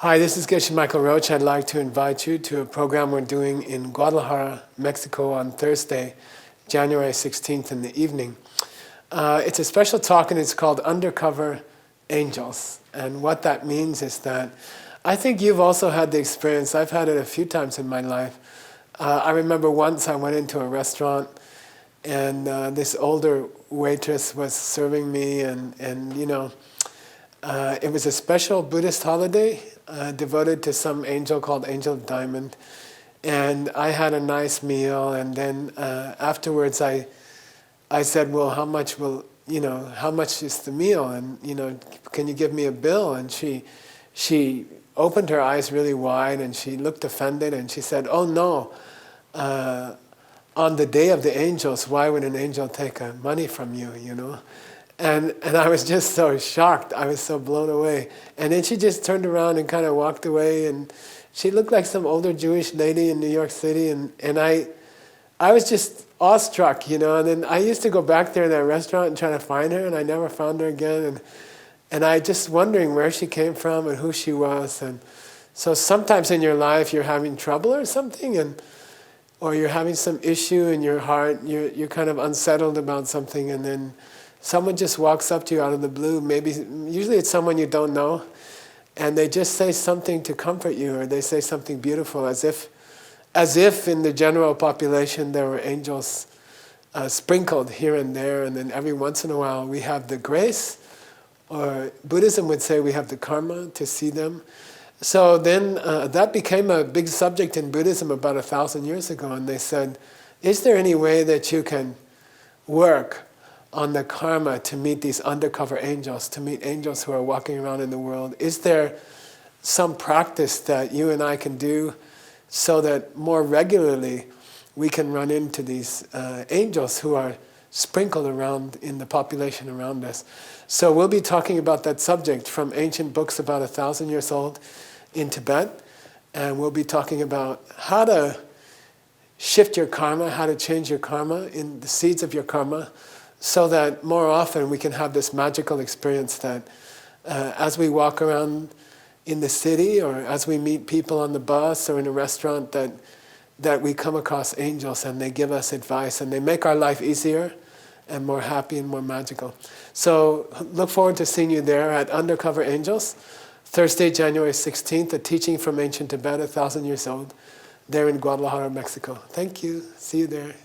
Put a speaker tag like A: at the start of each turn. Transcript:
A: Hi, this is Geshe Michael Roach. I'd like to invite you to a program we're doing in Guadalajara, Mexico on Thursday, January 16th in the evening. It's a special talk and it's called Undercover Angels. And what that means is that I think you've also had the experience, I've had it a few times in my life. I remember once I went into a restaurant and this older waitress was serving me and you know, it was a special Buddhist holiday devoted to some angel called Angel of Diamond. And I had a nice meal, and then afterwards I said, well, how much is the meal? And, can you give me a bill? And she opened her eyes really wide and she looked offended and she said, oh no, on the day of the angels, why would an angel take money from you, And I was just so shocked. I was so blown away. And then she just turned around and kind of walked away. And she looked like some older Jewish lady in New York City. And I was just awestruck, And then I used to go back there in that restaurant and try to find her. And I never found her again. And I just wondering where she came from and who she was. And so sometimes in your life you're having trouble or something. Or you're having some issue in your heart. You're kind of unsettled about something. And then someone just walks up to you out of the blue, usually it's someone you don't know, and they just say something to comfort you, or they say something beautiful, as if in the general population there were angels sprinkled here and there, and then every once in a while we have the grace, or Buddhism would say we have the karma to see them. So then that became a big subject in Buddhism about 1,000 years ago, and they said, is there any way that you can work on the karma to meet these undercover angels, to meet angels who are walking around in the world? Is there some practice that you and I can do so that more regularly we can run into these angels who are sprinkled around in the population around us? So we'll be talking about that subject from ancient books about 1,000 years old in Tibet, and we'll be talking about how to shift your karma, how to change your karma, in the seeds of your karma, so that more often we can have this magical experience that as we walk around in the city or as we meet people on the bus or in a restaurant that we come across angels and they give us advice and they make our life easier and more happy and more magical. So look forward to seeing you there at Undercover Angels, Thursday, January 16th, a teaching from ancient Tibet, 1,000 years old, there in Guadalajara, Mexico. Thank you. See you there.